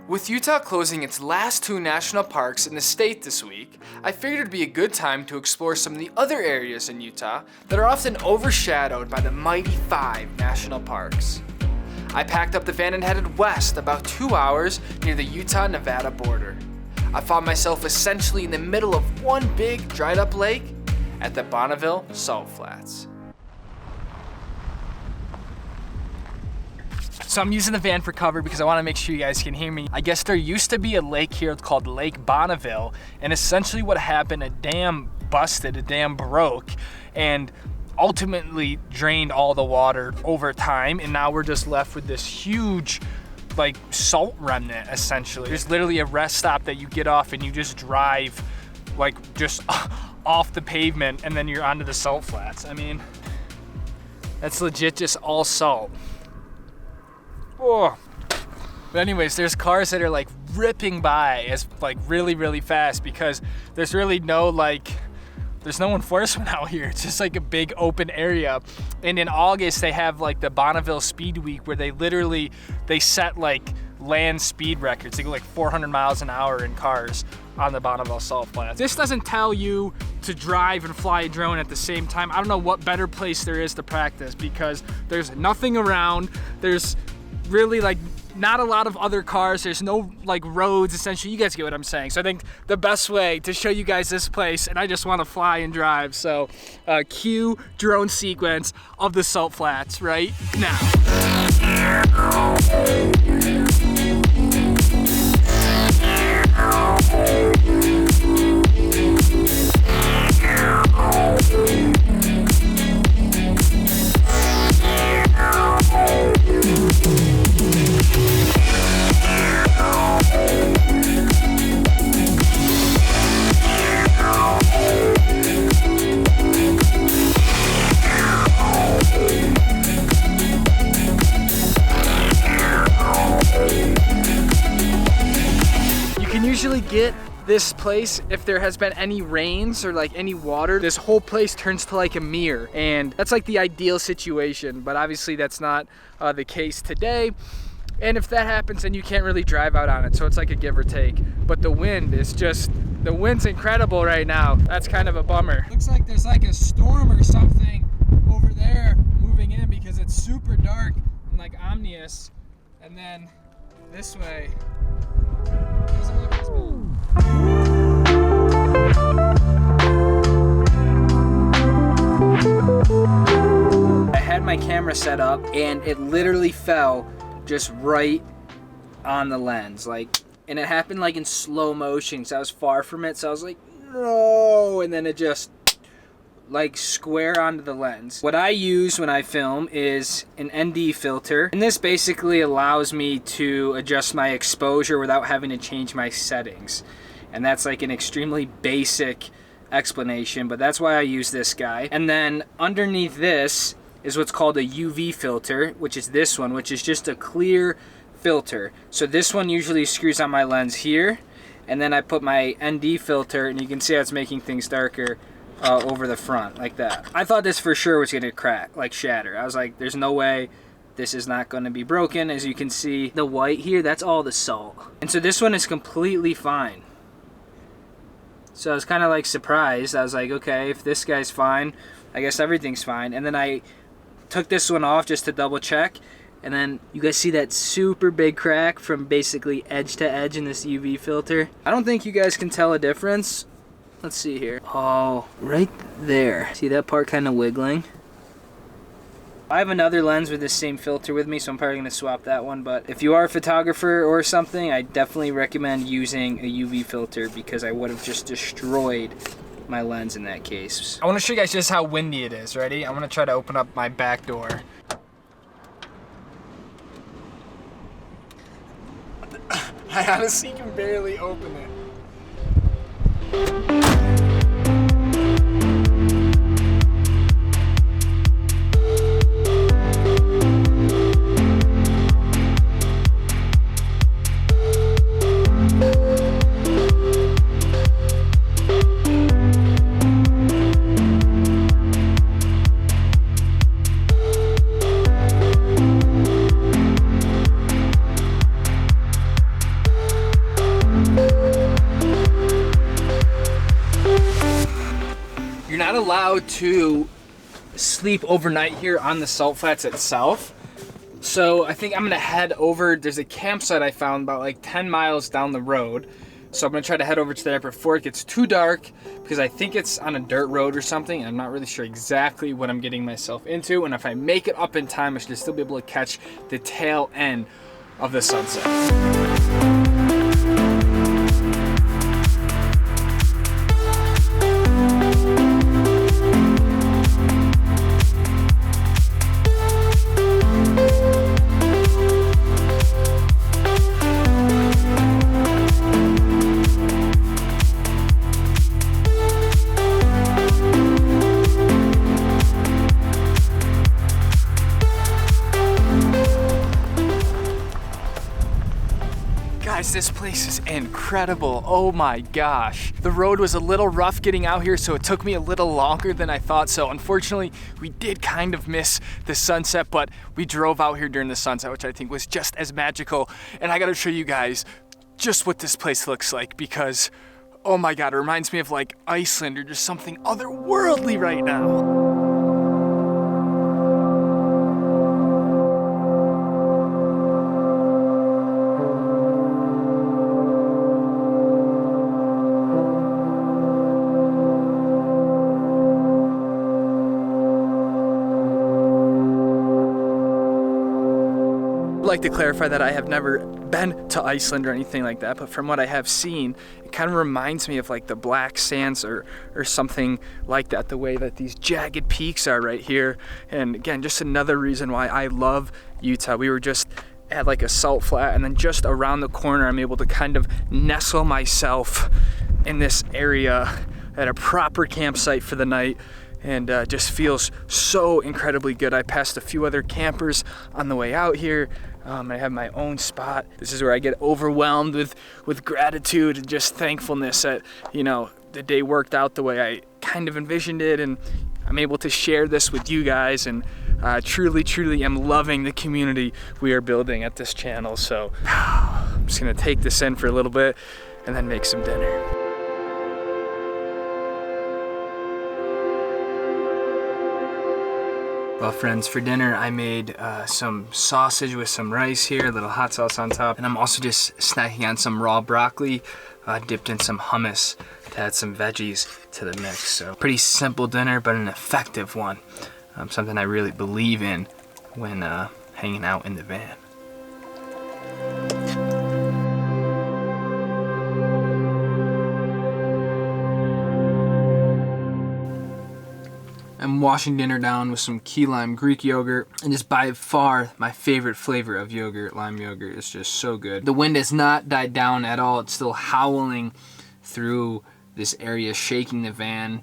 With Utah closing its last 2 national parks in the state this week, I figured it'd be a good time to explore some of the other areas in Utah that are often overshadowed by the mighty 5 national parks. I packed up the van and headed west about 2 hours near the Utah-Nevada border. I found myself essentially in the middle of one big dried up lake at the Bonneville Salt Flats. So I'm using the van for cover because I want to make sure you guys can hear me. I guess there used to be a lake here called Lake Bonneville, and essentially what happened, a dam busted, a dam broke, and ultimately drained all the water over time, and now we're just left with this huge like salt remnant essentially. There's literally a rest stop that you get off and you just drive like just off the pavement and then you're onto the salt flats. I mean, that's legit just all salt. Oh. But anyways, there's cars that are like ripping by as like really fast because there's really no there's no enforcement out here. It's just like a big open area. And in August they have like the Bonneville Speed Week where they set like land speed records. They go like 400 miles an hour in cars on the Bonneville Salt Flats. This doesn't tell you to drive and fly a drone at the same time. I don't know what better place there is to practice because there's nothing around. There's really like not a lot of other cars. There's no like roads essentially. You guys get what I'm saying. So I think the best way to show you guys this place, and I just want to fly and drive. So cue drone sequence of the Salt Flats right now. Usually get this place if there has been any rains or like any water. This whole place turns to like a mirror, and that's like the ideal situation, but obviously that's not the case today. And if that happens, then you can't really drive out on it, so it's like a give or take. But the wind's incredible right now. That's kind of a bummer. Looks like there's like a storm or something over there moving in because it's super dark and like ominous. And then this way doesn't look as bad. I had my camera set up and it literally fell just right on the lens, and it happened like in slow motion, so I was far from it, so I was like, no, and then it just like square onto the lens. What I use when I film is an ND filter, and this basically allows me to adjust my exposure without having to change my settings. And that's like an extremely basic explanation, but that's why I use this guy. And then underneath this is what's called a UV filter, which is this one, which is just a clear filter. So this one usually screws on my lens here, and then I put my ND filter, and you can see how it's making things darker over the front like that. I thought this for sure was gonna crack, like shatter. I was like, there's no way this is not gonna be broken. As you can see, the white here, that's all the salt. And so this one is completely fine. So I was kind of like surprised. I was like, okay, if this guy's fine, I guess everything's fine. And then I took this one off just to double check. And then you guys see that super big crack from basically edge to edge in this UV filter. I don't think you guys can tell a difference. Let's see here. Oh, right there. See that part kind of wiggling? I have another lens with this same filter with me, so I'm probably going to swap that one. But if you are a photographer or something, I definitely recommend using a UV filter because I would have just destroyed my lens in that case. I want to show you guys just how windy it is. Ready? I'm going to try to open up my back door. I honestly can barely open it. allowed to sleep overnight here on the Salt Flats itself. So I think I'm gonna head over. There's a campsite I found about like 10 miles down the road. So I'm gonna try to head over to there before it gets too dark, because I think it's on a dirt road or something. I'm not really sure exactly what I'm getting myself into, and if I make it up in time, I should still be able to catch the tail end of the sunset. Guys, this place is incredible. Oh my gosh. The road was a little rough getting out here, so it took me a little longer than I thought. So unfortunately, we did kind of miss the sunset, but we drove out here during the sunset, which I think was just as magical. And I gotta show you guys just what this place looks like, because oh my God, it reminds me of like Iceland or just something otherworldly right now. I'd like to clarify that I have never been to Iceland or anything like that, but from what I have seen, it kind of reminds me of like the black sands or something like that, the way that these jagged peaks are right here. And again, just another reason why I love Utah. We were just at like a salt flat, and then just around the corner I'm able to kind of nestle myself in this area at a proper campsite for the night. And just feels so incredibly good. I passed a few other campers on the way out here. I have my own spot. This is where I get overwhelmed with gratitude and just thankfulness that, you know, the day worked out the way I kind of envisioned it, and I'm able to share this with you guys, and truly am loving the community we are building at this channel. So I'm just gonna take this in for a little bit and then make some dinner. Well, friends, for dinner I made some sausage with some rice here, a little hot sauce on top, and I'm also just snacking on some raw broccoli dipped in some hummus to add some veggies to the mix. So pretty simple dinner, but an effective one. Something I really believe in when hanging out in the van. I'm washing dinner down with some key lime Greek yogurt, and just by far my favorite flavor of yogurt, lime yogurt. It's just so good. The wind has not died down at all. It's still howling through this area, shaking the van.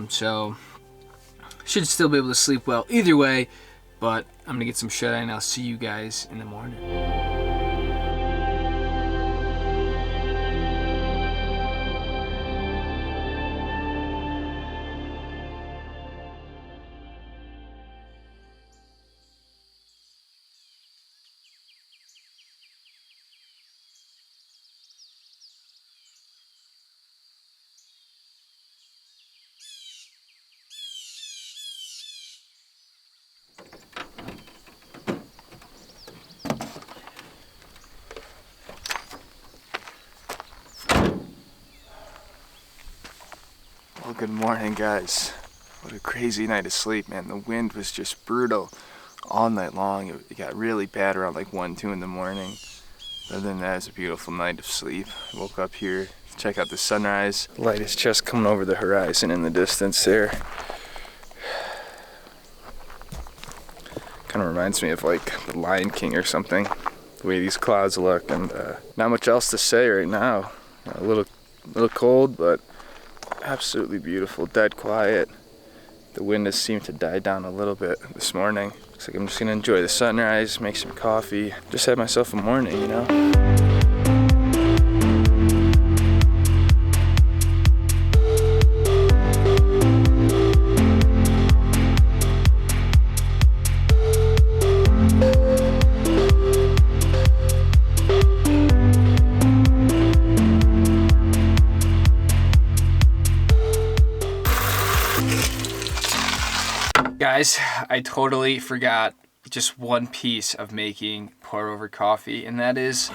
So should still be able to sleep well either way, but I'm gonna get some shut-eye and I'll see you guys in the morning. Well, good morning, guys. What a crazy night of sleep, man. The wind was just brutal all night long. It got really bad around like 1, 2 in the morning. Other than that, it was a beautiful night of sleep. I woke up here to check out the sunrise. The light is just coming over the horizon in the distance there. Kind of reminds me of like the Lion King or something, the way these clouds look. And not much else to say right now. A little cold, but absolutely beautiful, dead quiet. The wind has seemed to die down a little bit this morning. Looks like I'm just gonna enjoy the sunrise, make some coffee, just have myself a morning, you know? Guys, I totally forgot just one piece of making pour over coffee, and that is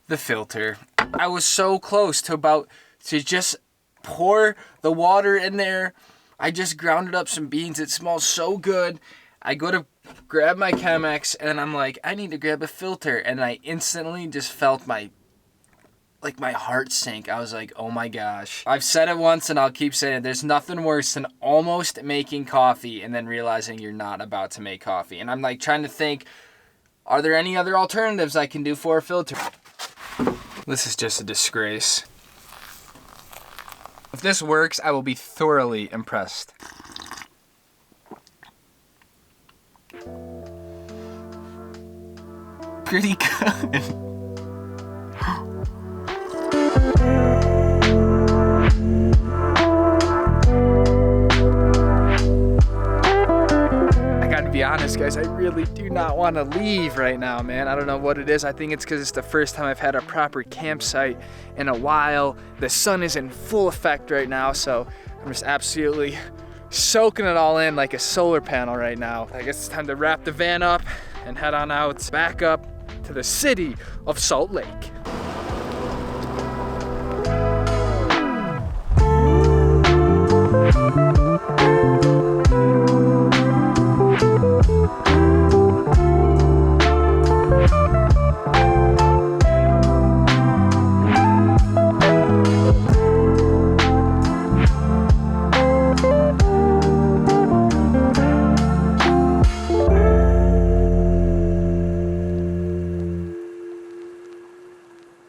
the filter. I was so close to just pour the water in there. I just grounded up some beans. It smells so good. I go to grab my Chemex, and I'm like, I need to grab a filter, and I instantly just felt my heart sink. I was like, oh my gosh. I've said it once and I'll keep saying it. There's nothing worse than almost making coffee and then realizing you're not about to make coffee. And I'm like trying to think, are there any other alternatives I can do for a filter? This is just a disgrace. If this works, I will be thoroughly impressed. Pretty good. Be honest, guys, I really do not want to leave right now, man. I don't know what it is. I think it's because it's the first time I've had a proper campsite in a while. The sun is in full effect right now, so I'm just absolutely soaking it all in like a solar panel right now. I guess it's time to wrap the van up and head on out back up to the city of Salt Lake.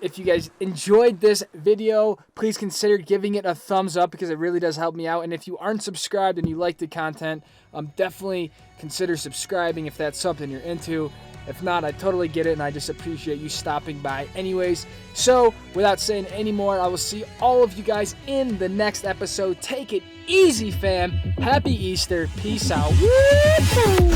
If you guys enjoyed this video, please consider giving it a thumbs up because it really does help me out. And if you aren't subscribed and you like the content, definitely consider subscribing if that's something you're into. If not, I totally get it, and I just appreciate you stopping by anyways. So, without saying any more, I will see all of you guys in the next episode. Take it easy, fam. Happy Easter. Peace out. Woo-hoo!